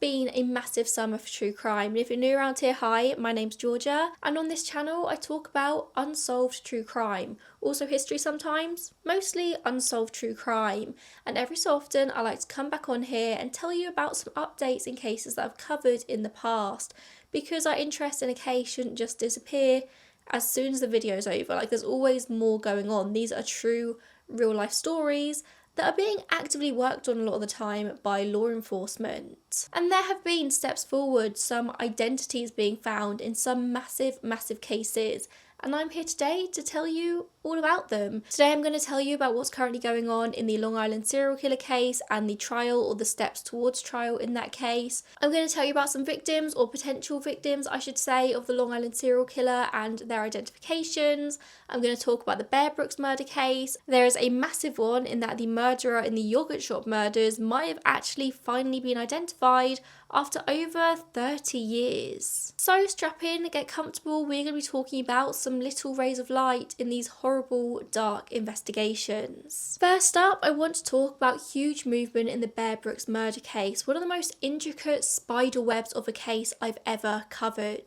been a massive summer for true crime, and if you're new around here, hi, my name's Georgia, and on this channel I talk about unsolved true crime, also history sometimes, mostly unsolved true crime, and every so often I like to come back on here and tell you about some updates in cases that I've covered in the past, because our interest in a case shouldn't just disappear as soon as the video's over. Like, there's always more going on. These are true real life stories that are being actively worked on a lot of the time by law enforcement. And there have been steps forward, some identities being found in some massive cases, and I'm here today to tell you all about them. Today I'm going to tell you about what's currently going on in the Long Island serial killer case and the trial, or the steps towards trial in that case. I'm going to tell you about some victims, or potential victims I should say, of the Long Island serial killer and their identifications. I'm going to talk about the Bear Brooks murder case. There is a massive one in that the murderer in the yogurt shop murders might have actually finally been identified after over 30 years. So strap in, get comfortable, we're going to be talking about some little rays of light in these horrible, dark investigations. First up, I want to talk about huge movement in the Bear Brooks murder case, one of the most intricate spider webs of a case I've ever covered.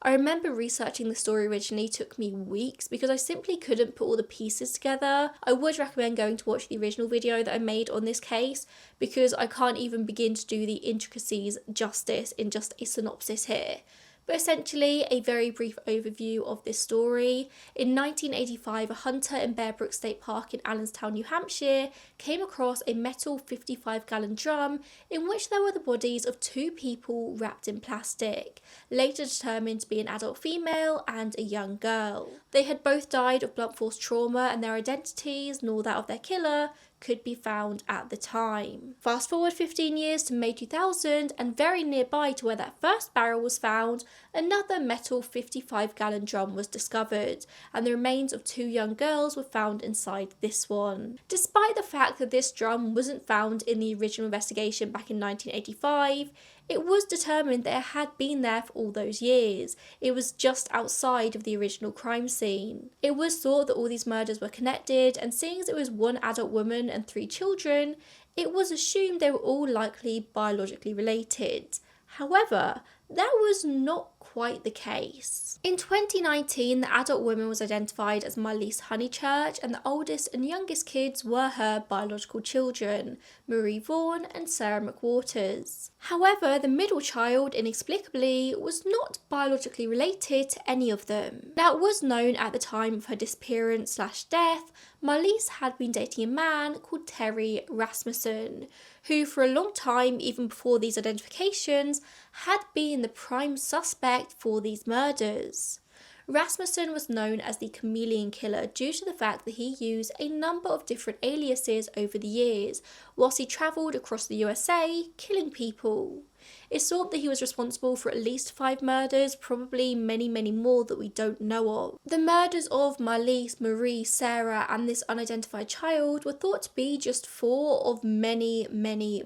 I remember researching the story originally took me weeks because I simply couldn't put all the pieces together. I would recommend going to watch the original video that I made on this case because I can't even begin to do the intricacies justice in just a synopsis here. But essentially, a very brief overview of this story. In 1985, a hunter in Bear Brook State Park in Allenstown, New Hampshire, came across a metal 55-gallon drum in which there were the bodies of two people wrapped in plastic, later determined to be an adult female and a young girl. They had both died of blunt force trauma, and their identities, nor that of their killer, could be found at the time. Fast forward 15 years to May 2000, and very nearby to where that first barrel was found, another metal 55-gallon drum was discovered, and the remains of two young girls were found inside this one. Despite the fact that this drum wasn't found in the original investigation back in 1985, it was determined that it had been there for all those years. It was just outside of the original crime scene. It was thought that all these murders were connected, and seeing as it was one adult woman and three children, it was assumed they were all likely biologically related. However, that was not quite the case. In 2019, the adult woman was identified as Marlise Honeychurch, and the oldest and youngest kids were her biological children, Marie Vaughan and Sarah McWaters. However, the middle child, inexplicably, was not biologically related to any of them. Now, it was known at the time of her disappearance/death, Marlise had been dating a man called Terry Rasmussen, who for a long time, even before these identifications, had been the prime suspect for these murders. Rasmussen was known as the chameleon killer due to the fact that he used a number of different aliases over the years, whilst he travelled across the USA killing people. It's thought that he was responsible for at least 5 murders, probably many more that we don't know of. The murders of Marlise, Marie, Sarah and this unidentified child were thought to be just 4 of many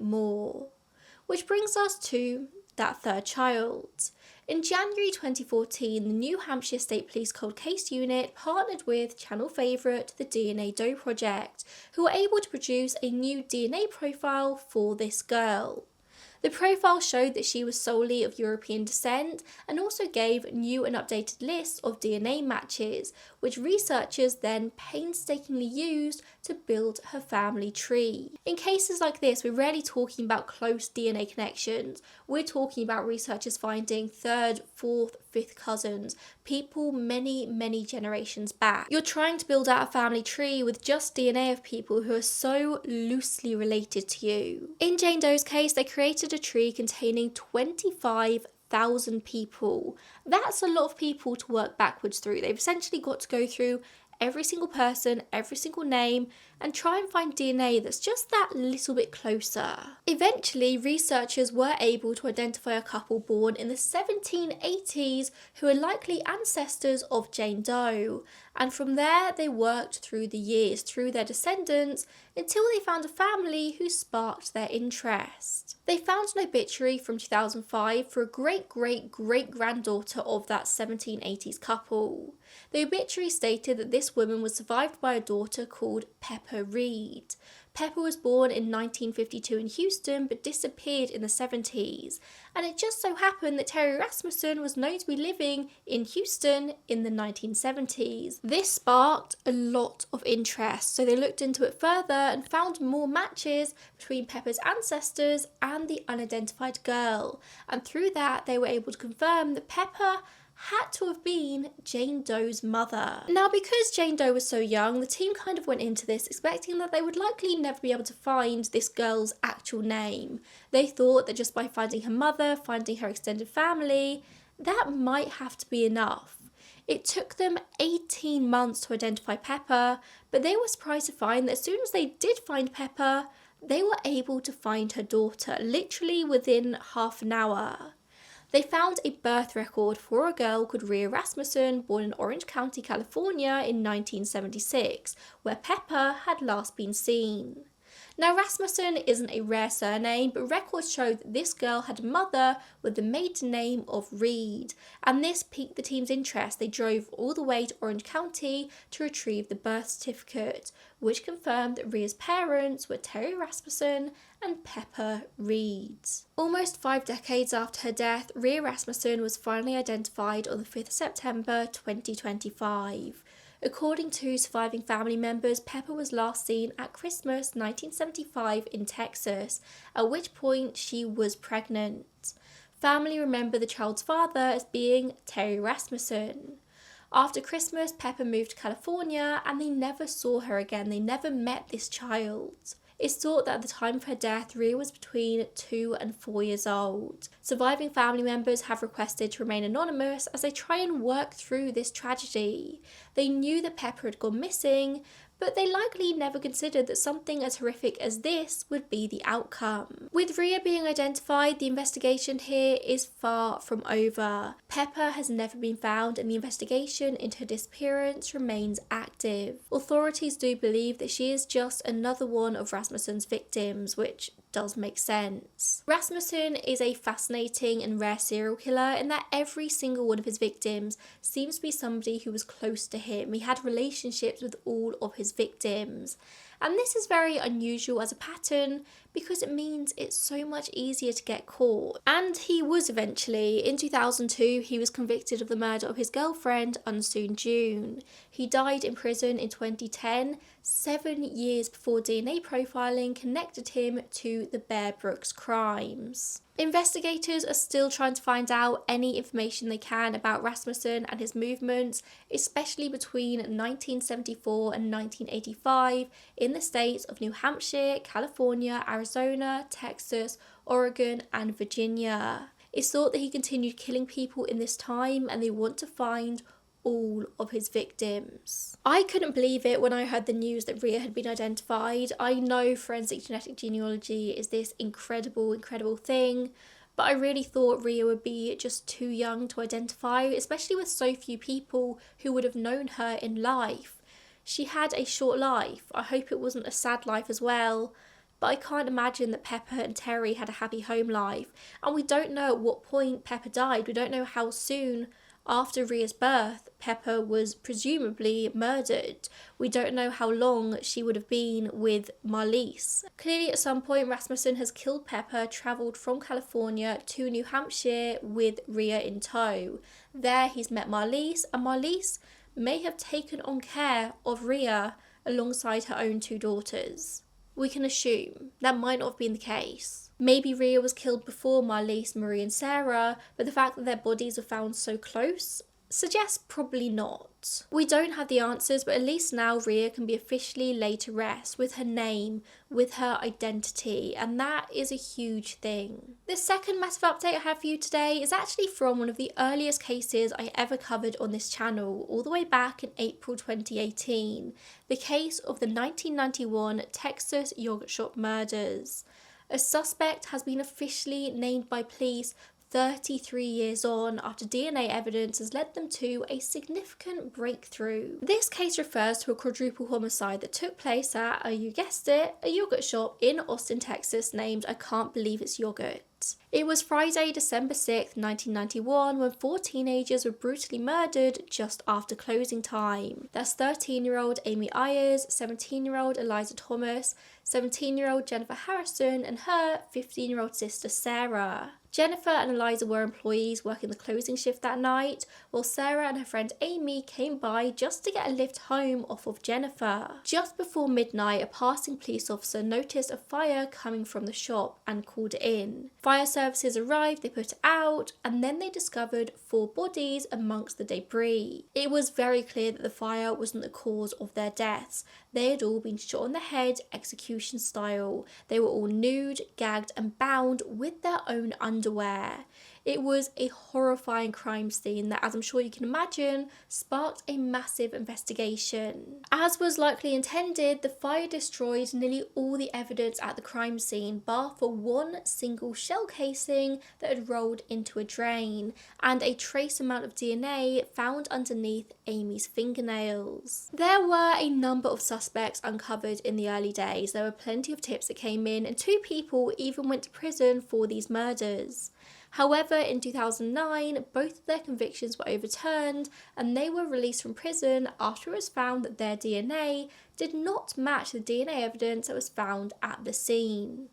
more. Which brings us to that third child. In January 2014, the New Hampshire State Police Cold Case Unit partnered with channel favourite the DNA Doe Project, who were able to produce a new DNA profile for this girl. The profile showed that she was solely of European descent and also gave new and updated lists of DNA matches, which researchers then painstakingly used to build her family tree. In cases like this, we're rarely talking about close DNA connections. We're talking about researchers finding 3rd, 4th, 5th cousins, people many generations back. You're trying to build out a family tree with just DNA of people who are so loosely related to you. In Jane Doe's case, they created a tree containing 25,000 people. That's a lot of people to work backwards through. They've essentially got to go through every single person, every single name, and try and find DNA that's just that little bit closer. Eventually, researchers were able to identify a couple born in the 1780s who are likely ancestors of Jane Doe, and from there they worked through the years, through their descendants, until they found a family who sparked their interest. They found an obituary from 2005 for a great-granddaughter of that 1780s couple. The obituary stated that this woman was survived by a daughter called Pepper Reed. Pepper was born in 1952 in Houston but disappeared in the 70s, and it just so happened that Terry Rasmussen was known to be living in Houston in the 1970s. This sparked a lot of interest, so they looked into it further and found more matches between Pepper's ancestors and the unidentified girl, and through that they were able to confirm that Pepper had to have been Jane Doe's mother. Now, because Jane Doe was so young, the team kind of went into this expecting that they would likely never be able to find this girl's actual name. They thought that just by finding her mother, finding her extended family, that might have to be enough. It took them 18 months to identify Pepper, but they were surprised to find that as soon as they did find Pepper, they were able to find her daughter, literally within half an hour. They found a birth record for a girl called Rhea Rasmussen, born in Orange County, California in 1976, where Pepper had last been seen. Now, Rasmussen isn't a rare surname, but records show that this girl had a mother with the maiden name of Reed, and this piqued the team's interest. They drove all the way to Orange County to retrieve the birth certificate, which confirmed that Rhea's parents were Terry Rasmussen and Pepper Reed. Almost 5 decades after her death, Rhea Rasmussen was finally identified on the 5th of September 2025. According to surviving family members, Pepper was last seen at Christmas 1975 in Texas, at which point she was pregnant. Family remember the child's father as being Terry Rasmussen. After Christmas, Pepper moved to California and they never saw her again. They never met this child. It's thought that at the time of her death, Rhea was between 2 and 4 years old. Surviving family members have requested to remain anonymous as they try and work through this tragedy. They knew that Pepper had gone missing, but they likely never considered that something as horrific as this would be the outcome. With Rhea being identified, the investigation here is far from over. Pepper has never been found and the investigation into her disappearance remains active. Authorities do believe that she is just another one of Rasmussen's victims, which does make sense. Rasmussen is a fascinating and rare serial killer in that every single one of his victims seems to be somebody who was close to him. He had relationships with all of his victims. And this is very unusual as a pattern because it means it's so much easier to get caught. And he was eventually. In 2002, he was convicted of the murder of his girlfriend, Unsoon June. He died in prison in 2010, 7 years before DNA profiling connected him to the Bear Brooks crimes. Investigators are still trying to find out any information they can about Rasmussen and his movements, especially between 1974 and 1985 in the states of New Hampshire, California, Arizona, Texas, Oregon, and Virginia. It's thought that he continued killing people in this time and they want to find all of his victims. I couldn't believe it when I heard the news that Rhea had been identified. I know forensic genetic genealogy is this incredible thing, but I really thought Rhea would be just too young to identify, especially with so few people who would have known her in life. She had a short life. I hope it wasn't a sad life as well, but I can't imagine that Pepper and Terry had a happy home life, and we don't know at what point Pepper died. We don't know how soon after Rhea's birth, Pepper was presumably murdered. We don't know how long she would have been with Marlise. Clearly at some point Rasmussen has killed Pepper, travelled from California to New Hampshire with Rhea in tow. There he's met Marlise, and Marlise may have taken on care of Rhea alongside her own 2 daughters. We can assume that might not have been the case. Maybe Rhea was killed before Marlise, Marie and Sarah, but the fact that their bodies were found so close suggests probably not. We don't have the answers, but at least now Rhea can be officially laid to rest with her name, with her identity, and that is a huge thing. The second massive update I have for you today is actually from one of the earliest cases I ever covered on this channel, all the way back in April 2018, the case of the 1991 Texas yogurt shop murders. A suspect has been officially named by police 33 years on after DNA evidence has led them to a significant breakthrough. This case refers to a quadruple homicide that took place at, you guessed it, a yogurt shop in Austin, Texas named I Can't Believe It's Yogurt. It was Friday, December 6th, 1991, when 4 teenagers were brutally murdered just after closing time. That's 13-year-old Amy Ayers, 17-year-old Eliza Thomas, 17-year-old Jennifer Harrison, and her 15-year-old sister Sarah. Jennifer and Eliza were employees working the closing shift that night, while Sarah and her friend Amy came by just to get a lift home off of Jennifer. Just before midnight, a passing police officer noticed a fire coming from the shop and called it in. Fire services arrived, they put it out, and then they discovered 4 bodies amongst the debris. It was very clear that the fire wasn't the cause of their deaths. They had all been shot on the head, execution style. They were all nude, gagged and bound with their own underwear. It was a horrifying crime scene that, as I'm sure you can imagine, sparked a massive investigation. As was likely intended, the fire destroyed nearly all the evidence at the crime scene, bar for one single shell casing that had rolled into a drain, and a trace amount of DNA found underneath Amy's fingernails. There were a number of suspects uncovered in the early days. There were plenty of tips that came in, and 2 people even went to prison for these murders. However, in 2009, both of their convictions were overturned and they were released from prison after it was found that their DNA did not match the DNA evidence that was found at the scene.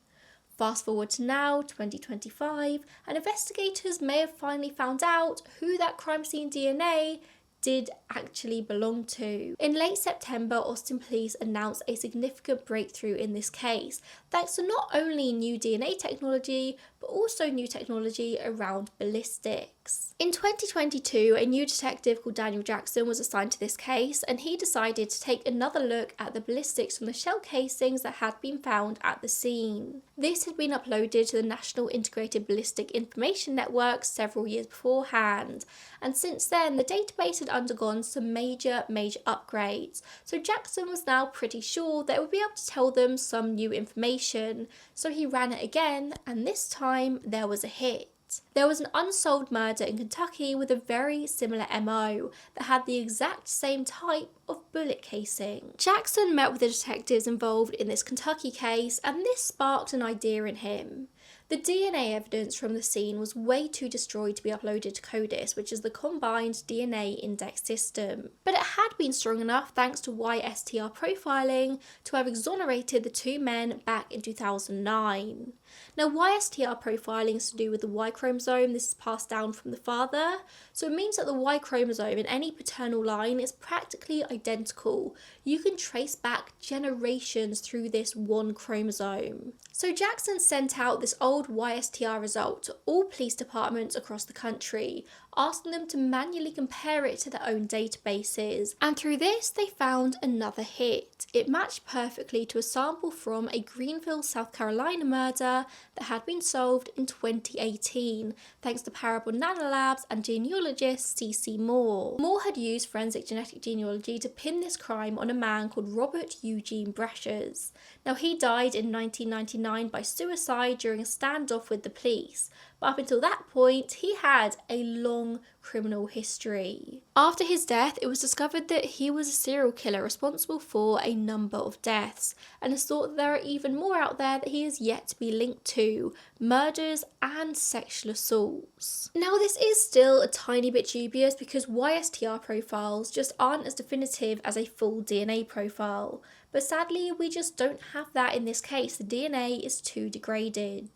Fast forward to now, 2025, and investigators may have finally found out who that crime scene DNA did actually belong to. In late September, Austin police announced a significant breakthrough in this case, thanks to not only new DNA technology, but also new technology around ballistics. In 2022, a new detective called Daniel Jackson was assigned to this case, and he decided to take another look at the ballistics from the shell casings that had been found at the scene. This had been uploaded to the National Integrated Ballistic Information Network several years beforehand, and since then the database had undergone some major upgrades, so Jackson was now pretty sure that it would be able to tell them some new information, so he ran it again, and this time there was a hit. There was an unsolved murder in Kentucky with a very similar MO that had the exact same type of bullet casing. Jackson met with the detectives involved in this Kentucky case, and this sparked an idea in him. The DNA evidence from the scene was way too destroyed to be uploaded to CODIS, which is the Combined DNA Index System. But it had been strong enough thanks to YSTR profiling to have exonerated the 2 men back in 2009. Now, YSTR profiling is to do with the Y chromosome. This is passed down from the father, so it means that the Y chromosome in any paternal line is practically identical. You can trace back generations through this one chromosome. So Jackson sent out this old YSTR result to all police departments across the country, asking them to manually compare it to their own databases, and through this they found another hit. It matched perfectly to a sample from a Greenville, South Carolina murder that had been solved in 2018 thanks to Parable Nanolabs and genealogist C.C. Moore. Moore had used forensic genetic genealogy to pin this crime on a man called Robert Eugene Breshers. Now, he died in 1999 by suicide during a standoff with the police, but up until that point he had a long criminal history. After his death, it was discovered that he was a serial killer responsible for a number of deaths, and it's thought that there are even more out there that he is yet to be linked to, murders and sexual assaults. Now, this is still a tiny bit dubious because YSTR profiles just aren't as definitive as a full DNA profile, but sadly we just don't have that in this case. The DNA is too degraded.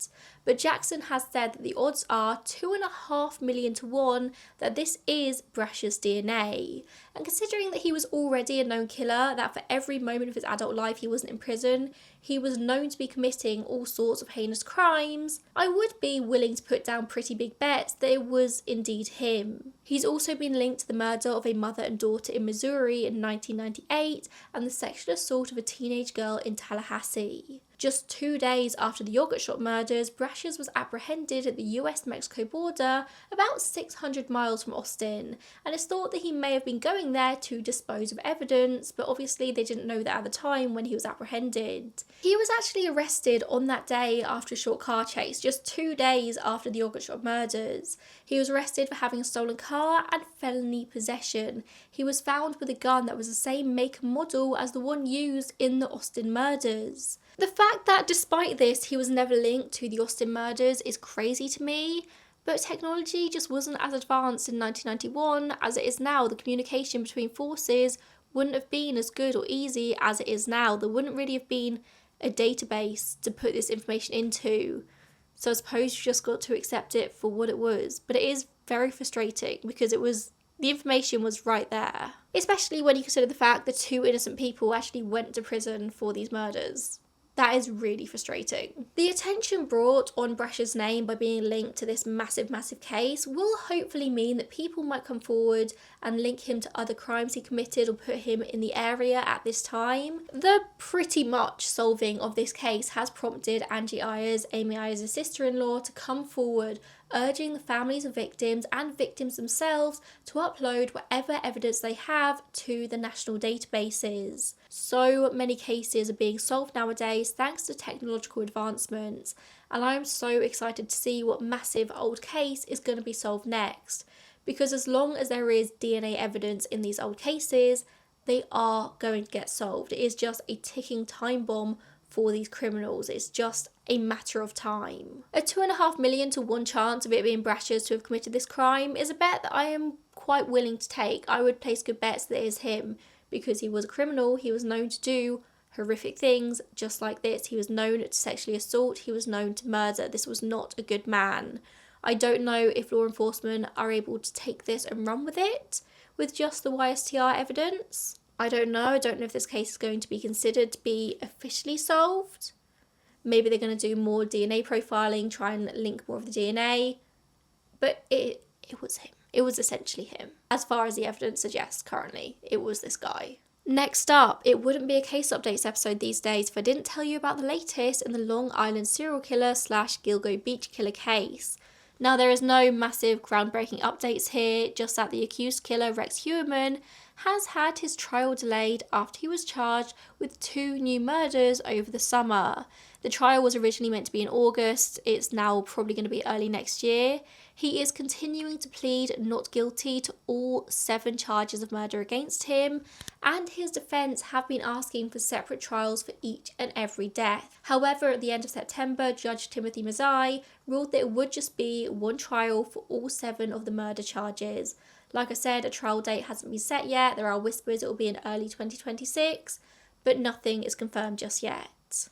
But Jackson has said that the odds are 2.5 million to 1 that this is Breshers' DNA. And considering that he was already a known killer, that for every moment of his adult life he wasn't in prison, he was known to be committing all sorts of heinous crimes, I would be willing to put down pretty big bets that it was indeed him. He's also been linked to the murder of a mother and daughter in Missouri in 1998 and the sexual assault of a teenage girl in Tallahassee. Just 2 days after the yogurt shop murders, Brashes was apprehended at the US-Mexico border about 600 miles from Austin, and it's thought that he may have been going there to dispose of evidence, but obviously they didn't know that at the time when he was apprehended. He was actually arrested on that day after a short car chase, just 2 days after the yogurt shop murders. He was arrested for having a stolen car and felony possession. He was found with a gun that was the same make and model as the one used in the Austin murders. The fact that despite this he was never linked to the Austin murders is crazy to me, but technology just wasn't as advanced in 1991 as it is now. The communication between forces wouldn't have been as good or easy as it is now. There wouldn't really have been a database to put this information into, so I suppose you just got to accept it for what it was. But it is very frustrating because the information was right there, especially when you consider the fact that 2 innocent people actually went to prison for these murders. That is really frustrating. The attention brought on Brash's name by being linked to this massive case will hopefully mean that people might come forward and link him to other crimes he committed or put him in the area at this time. The pretty much solving of this case has prompted Angie Ayers, Amy Ayers' sister-in-law, to come forward, urging the families of victims and victims themselves to upload whatever evidence they have to the national databases. So many cases are being solved nowadays thanks to technological advancements, and I'm so excited to see what massive old case is going to be solved next, because as long as there is DNA evidence in these old cases, they are going to get solved. It is just a ticking time bomb for these criminals. It's just a matter of time. A 2.5 million to 1 chance of it being Brashes to have committed this crime is a bet that I am quite willing to take. I would place good bets that it is him, because he was a criminal. He was known to do horrific things just like this. He was known to sexually assault. He was known to murder. This was not a good man. I don't know if law enforcement are able to take this and run with it with just the YSTR evidence. I don't know. I don't know if this case is going to be considered to be officially solved. Maybe they're going to do more DNA profiling, try and link more of the DNA. But it was him. It was essentially him. As far as the evidence suggests currently, it was this guy. Next up, it wouldn't be a case updates episode these days if I didn't tell you about the latest in the Long Island serial killer / Gilgo Beach killer case. Now, there is no massive groundbreaking updates here, just that the accused killer, Rex Heuermann, has had his trial delayed after he was charged with 2 new murders over the summer. The trial was originally meant to be in August. It's now probably going to be early next year. He is continuing to plead not guilty to all 7 charges of murder against him, and his defence have been asking for separate trials for each and every death. However, at the end of September, Judge Timothy Mazzei ruled that it would just be 1 trial for all 7 of the murder charges. Like I said, a trial date hasn't been set yet. There are whispers it will be in early 2026, but nothing is confirmed just yet.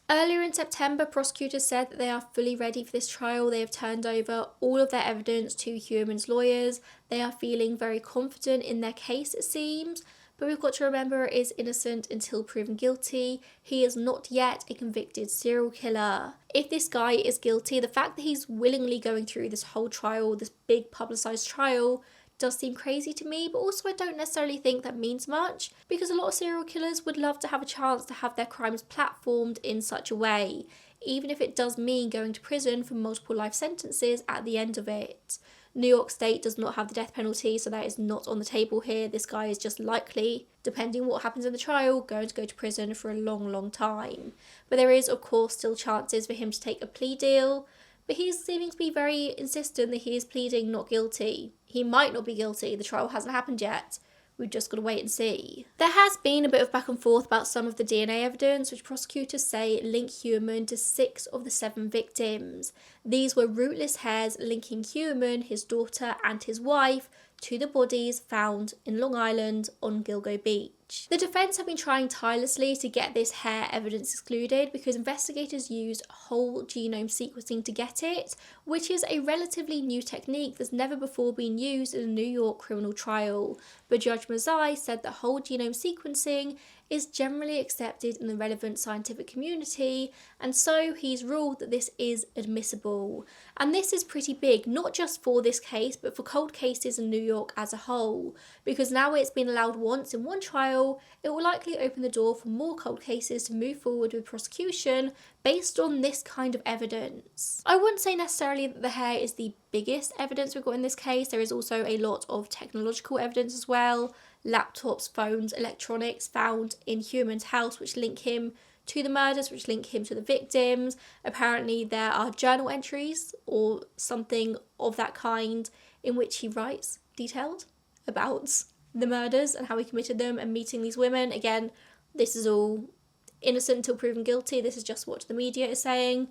Earlier in September, prosecutors said that they are fully ready for this trial. They have turned over all of their evidence to Heuermann's lawyers. They are feeling very confident in their case, it seems. But we've got to remember, it is innocent until proven guilty. He is not yet a convicted serial killer. If this guy is guilty, the fact that he's willingly going through this whole trial, this big publicised trial, does seem crazy to me, but also I don't necessarily think that means much, because a lot of serial killers would love to have a chance to have their crimes platformed in such a way, even if it does mean going to prison for multiple life sentences at the end of it. New York State does not have the death penalty, so that is not on the table here. This guy is just likely, depending on what happens in the trial, going to go to prison for a long time. But there is, of course, still chances for him to take a plea deal, but he's seeming to be very insistent that he is pleading not guilty. He might not be guilty, the trial hasn't happened yet. We've just got to wait and see. There has been a bit of back and forth about some of the DNA evidence, which prosecutors say link Heuermann to 6 of the 7 victims. These were rootless hairs linking Heuermann, his daughter and his wife to the bodies found in Long Island on Gilgo Beach. The defence have been trying tirelessly to get this hair evidence excluded because investigators used whole genome sequencing to get it, which is a relatively new technique that's never before been used in a New York criminal trial. But Judge Mazzei said that whole genome sequencing is generally accepted in the relevant scientific community, and so he's ruled that this is admissible. And this is pretty big, not just for this case, but for cold cases in New York as a whole, because now it's been allowed once in one trial, it will likely open the door for more cold cases to move forward with prosecution based on this kind of evidence. I wouldn't say necessarily that the hair is the biggest evidence we've got in this case. There is also a lot of technological evidence as well, laptops, phones, electronics found in Human's house which link him to the murders, which link him to the victims. Apparently there are journal entries or something of that kind in which he writes detailed about the murders and how he committed them and meeting these women. Again, this is all innocent until proven guilty. This is just what the media is saying.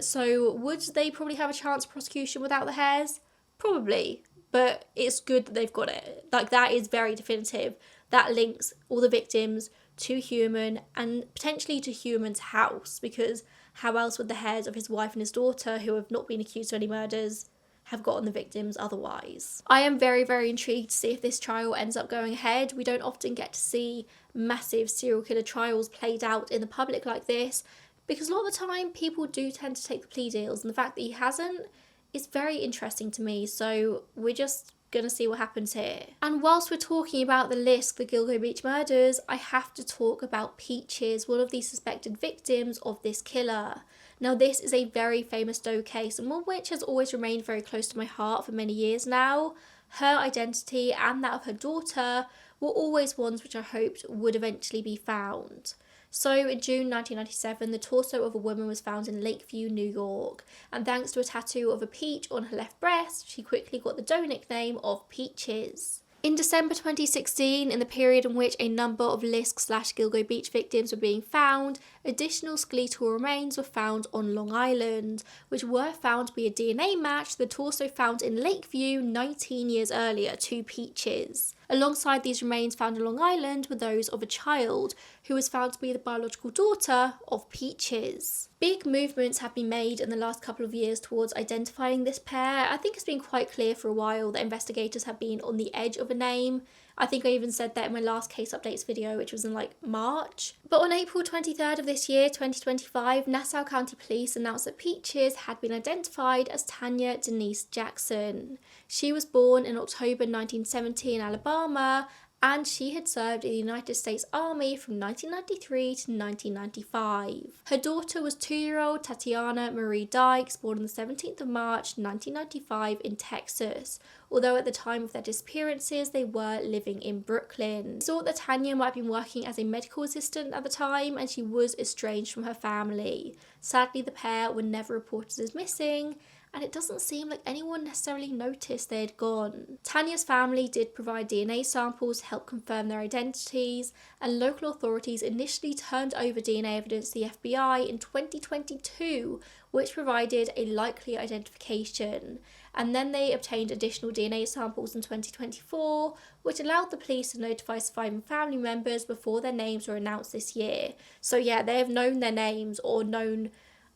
So would they probably have a chance of prosecution without the hairs? Probably, but it's good that they've got it. Like, that is very definitive. That links all the victims to Human and potentially to Human's house, because how else would the hairs of his wife and his daughter, who have not been accused of any murders, have gotten the victims otherwise? I am very, very intrigued to see if this trial ends up going ahead. We don't often get to see massive serial killer trials played out in the public like this, because a lot of the time people do tend to take the plea deals, and the fact that he hasn't is very interesting to me, so we're just gonna see what happens here. And whilst we're talking about the LISK, the Gilgo Beach murders, I have to talk about Peaches, one of the suspected victims of this killer. Now, this is a very famous doe case, and one which has always remained very close to my heart for many years now. Her identity and that of her daughter were always ones which I hoped would eventually be found. So in June 1997, the torso of a woman was found in Lakeview, New York, and thanks to a tattoo of a peach on her left breast, she quickly got the doe nickname of Peaches. In December 2016, in the period in which a number of LISK/Gilgo Beach victims were being found, additional skeletal remains were found on Long Island, which were found to be a DNA match to the torso found in Lakeview 19 years earlier to Peaches. Alongside these remains found on Long Island were those of a child, who was found to be the biological daughter of Peaches. Big movements have been made in the last couple of years towards identifying this pair. I think it's been quite clear for a while that investigators have been on the edge of a name. I think I even said that in my last case updates video, which was in March. But on April 23rd of this year, 2025, Nassau County Police announced that Peaches had been identified as Tanya Denise Jackson. She was born in October 1970 in Alabama, and she had served in the United States Army from 1993 to 1995. Her daughter was 2-year-old Tatiana Marie Dykes, born on the 17th of March 1995 in Texas, although at the time of their disappearances they were living in Brooklyn. We thought that Tanya might have been working as a medical assistant at the time, and she was estranged from her family. Sadly, the pair were never reported as missing, and it doesn't seem like anyone necessarily noticed they had gone. Tanya's family did provide DNA samples to help confirm their identities, and local authorities initially turned over DNA evidence to the FBI in 2022, which provided a likely identification. And then they obtained additional DNA samples in 2024, which allowed the police to notify surviving family members before their names were announced this year. So yeah, they have known their names, or known...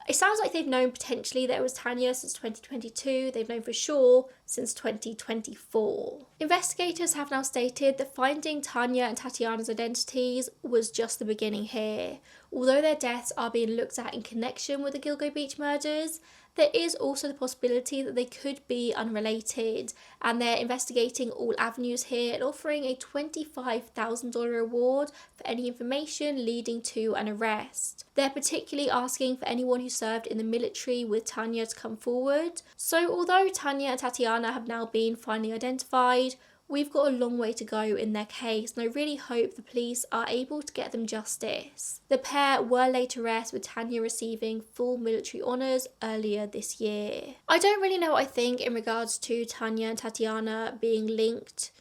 It sounds like they've known potentially that it was Tanya since 2022. They've known for sure since 2024. Investigators have now stated that finding Tanya and Tatiana's identities was just the beginning here. Although their deaths are being looked at in connection with the Gilgo Beach murders, there is also the possibility that they could be unrelated, and they're investigating all avenues here and offering a $25,000 reward for any information leading to an arrest. They're particularly asking for anyone who served in the military with Tanya to come forward. So although Tanya and Tatiana have now been finally identified, we've got a long way to go in their case, and I really hope the police are able to get them justice. The pair were laid to rest, with Tanya receiving full military honours earlier this year. I don't really know what I think in regards to Tanya and Tatiana being linked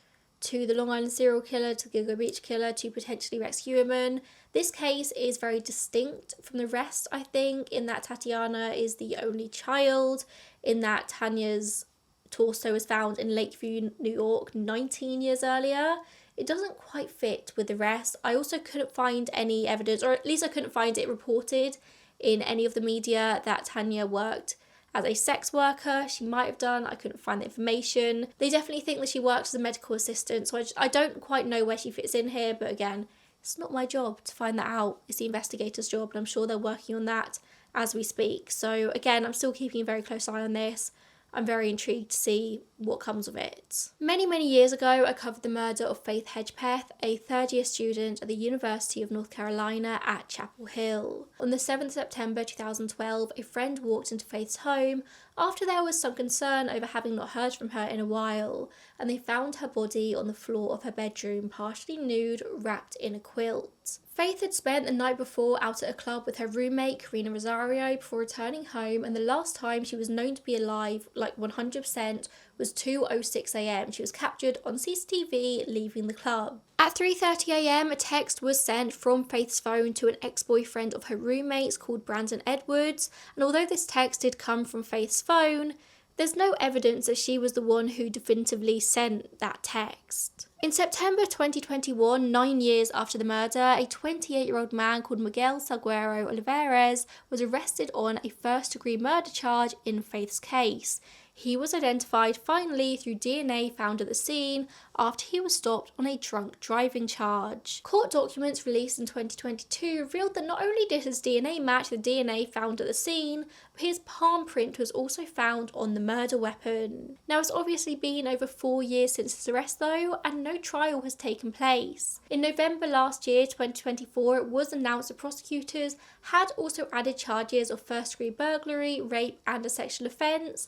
to the Long Island serial killer, to the Gilgo Beach killer, to potentially Rex Heuermann. This case is very distinct from the rest, I think, in that Tatiana is the only child, in that Tanya's torso was found in Lakeview, New York 19 years earlier. It doesn't quite fit with the rest. I also couldn't find any evidence, or at least I couldn't find it reported in any of the media, that Tanya worked as a sex worker. She might have done, I couldn't find the information. They definitely think that she works as a medical assistant, so I don't quite know where she fits in here, but again, It's not my job to find that out. It's the investigator's job, and I'm sure they're working on that as we speak. So again, I'm still keeping a very close eye on this. I'm very intrigued to see what comes of it. Many, many years ago, I covered the murder of Faith Hedgepath, a third-year student at the University of North Carolina at Chapel Hill. On the 7th September 2012, a friend walked into Faith's home after there was some concern over having not heard from her in a while, and they found her body on the floor of her bedroom, partially nude, wrapped in a quilt. Faith had spent the night before out at a club with her roommate, Karina Rosario, before returning home, and the last time she was known to be alive, like 100%, was 2:06 a.m. She was captured on CCTV leaving the club. At 3:30 a.m, a text was sent from Faith's phone to an ex-boyfriend of her roommates called Brandon Edwards, and although this text did come from Faith's phone, there's no evidence that she was the one who definitively sent that text. In September 2021, 9 years after the murder, a 28-year-old man called Miguel Salguero Olivares was arrested on a first-degree murder charge in Faith's case. He was identified finally through DNA found at the scene after he was stopped on a drunk driving charge. Court documents released in 2022 revealed that not only did his DNA match the DNA found at the scene, but his palm print was also found on the murder weapon. Now, it's obviously been over 4 years since his arrest though, and no trial has taken place. In November last year, 2024, it was announced that prosecutors had also added charges of first-degree burglary, rape and a sexual offence,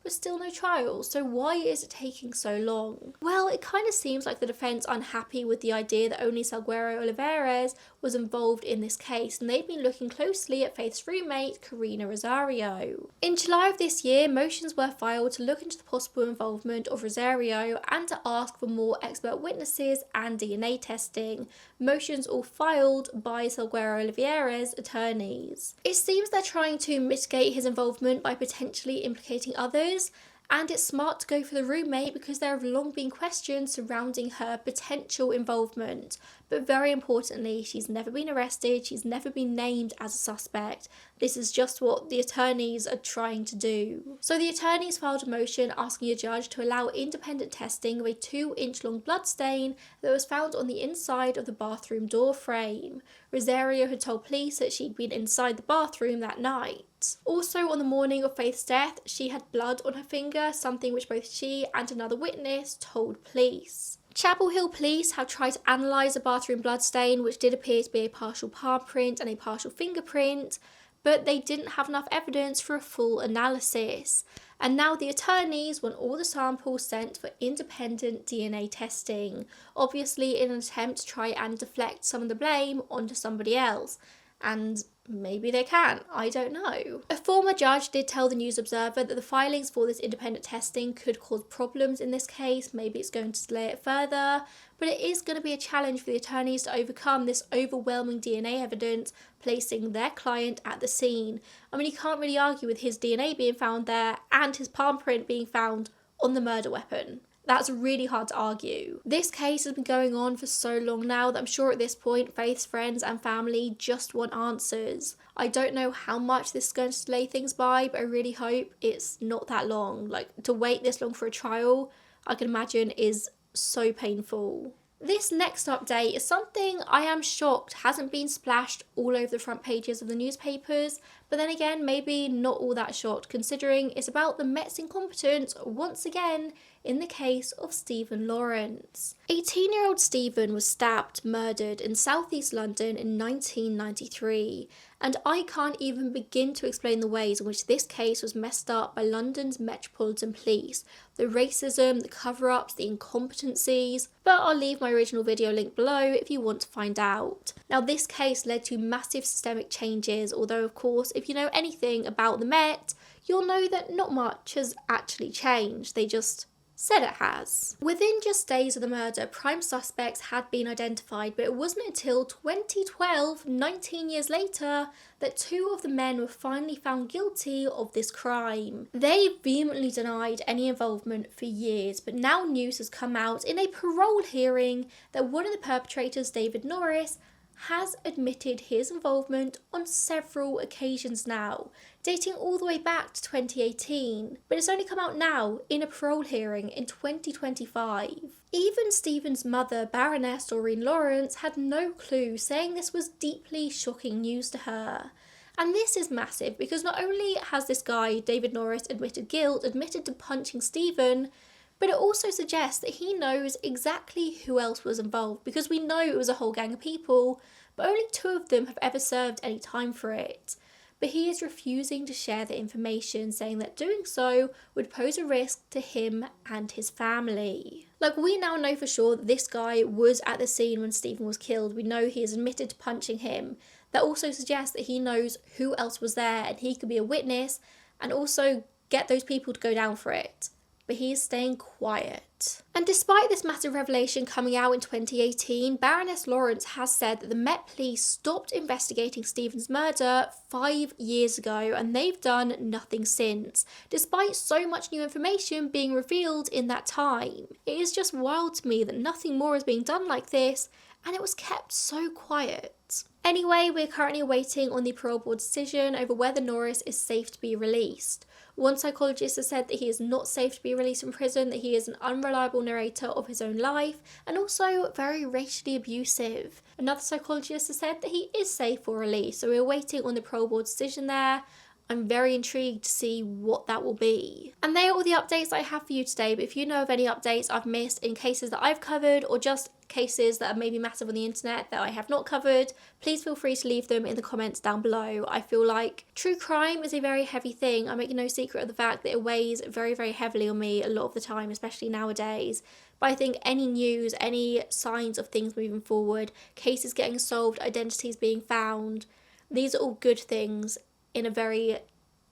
but still no trial. So why is it taking so long? Well, it kind of seems like the defence are unhappy with the idea that only Salguero Olivares was involved in this case, and they've been looking closely at Faith's roommate, Karina Rosario. In July of this year, motions were filed to look into the possible involvement of Rosario and to ask for more expert witnesses and DNA testing. Motions all filed by Salguero Olivares' attorneys. It seems they're trying to mitigate his involvement by potentially implicating others, and it's smart to go for the roommate because there have long been questions surrounding her potential involvement. But very importantly, she's never been arrested, she's never been named as a suspect. This is just what the attorneys are trying to do. So the attorneys filed a motion asking a judge to allow independent testing of a 2-inch long bloodstain that was found on the inside of the bathroom door frame. Rosario had told police that she'd been inside the bathroom that night. Also, on the morning of Faith's death, she had blood on her finger, something which both she and another witness told police. Chapel Hill police have tried to analyse a bathroom bloodstain, which did appear to be a partial palm print and a partial fingerprint, but they didn't have enough evidence for a full analysis. And now the attorneys want all the samples sent for independent DNA testing, obviously in an attempt to try and deflect some of the blame onto somebody else. And maybe they can, I don't know. A former judge did tell the News Observer that the filings for this independent testing could cause problems in this case. Maybe it's going to delay it further, but it is going to be a challenge for the attorneys to overcome this overwhelming DNA evidence, placing their client at the scene. I mean, you can't really argue with his DNA being found there and his palm print being found on the murder weapon. That's really hard to argue. This case has been going on for so long now that I'm sure at this point Faith's friends and family just want answers. I don't know how much this is going to delay things by, but I really hope it's not that long. Like, to wait this long for a trial, I can imagine is so painful. This next update is something I am shocked hasn't been splashed all over the front pages of the newspapers, but then again, maybe not all that shocked considering it's about the Met's incompetence once again in the case of Stephen Lawrence. 18-year-old Stephen was stabbed, murdered in southeast London in 1993, and I can't even begin to explain the ways in which this case was messed up by London's Metropolitan Police, the racism, the cover-ups, the incompetencies, but I'll leave my original video link below if you want to find out. Now, this case led to massive systemic changes, although of course if you know anything about the Met, you'll know that not much has actually changed. They just said it has. Within just days of the murder, prime suspects had been identified, but it wasn't until 2012, 19 years later, that 2 of the men were finally found guilty of this crime. They vehemently denied any involvement for years, but now news has come out in a parole hearing that one of the perpetrators, David Norris, has admitted his involvement on several occasions now, dating all the way back to 2018, but it's only come out now in a parole hearing in 2025. Even Stephen's mother, Baroness Doreen Lawrence, had no clue, saying this was deeply shocking news to her. And this is massive because not only has this guy, David Norris, admitted guilt, admitted to punching Stephen, but it also suggests that he knows exactly who else was involved, because we know it was a whole gang of people, but only 2 of them have ever served any time for it. But he is refusing to share the information, saying that doing so would pose a risk to him and his family. Like, we now know for sure that this guy was at the scene when Stephen was killed. We know he has admitted to punching him. That also suggests that he knows who else was there and he could be a witness and also get those people to go down for it. But he is staying quiet. And despite this massive revelation coming out in 2018, Baroness Lawrence has said that the Met Police stopped investigating Stephen's murder 5 years ago, and they've done nothing since, despite so much new information being revealed in that time. It is just wild to me that nothing more is being done like this, and it was kept so quiet. Anyway, we're currently waiting on the parole board decision over whether Norris is safe to be released. One psychologist has said that he is not safe to be released from prison, that he is an unreliable narrator of his own life, and also very racially abusive. Another psychologist has said that he is safe for release, so we're waiting on the parole board decision there. I'm very intrigued to see what that will be. And they are all the updates I have for you today, but if you know of any updates I've missed in cases that I've covered, or just cases that are maybe massive on the internet that I have not covered, please feel free to leave them in the comments down below. I feel like true crime is a very heavy thing. I make no secret of the fact that it weighs very, very heavily on me a lot of the time, especially nowadays. But I think any news, any signs of things moving forward, cases getting solved, identities being found, these are all good things in a very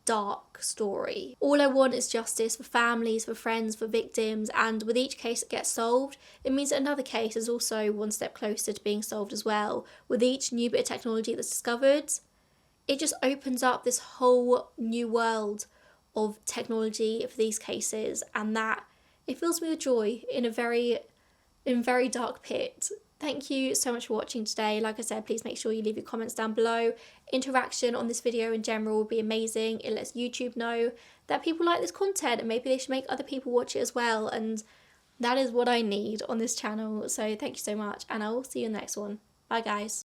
dark story. All I want is justice for families, for friends, for victims, and with each case that gets solved, it means that another case is also one step closer to being solved as well. With each new bit of technology that's discovered, it just opens up this whole new world of technology for these cases, and that it fills me with joy in a very dark pit. Thank you so much for watching today. Like I said, please make sure you leave your comments down below. Interaction on this video in general would be amazing. It lets YouTube know that people like this content and maybe they should make other people watch it as well. And that is what I need on this channel. So thank you so much, and I will see you in the next one. Bye guys.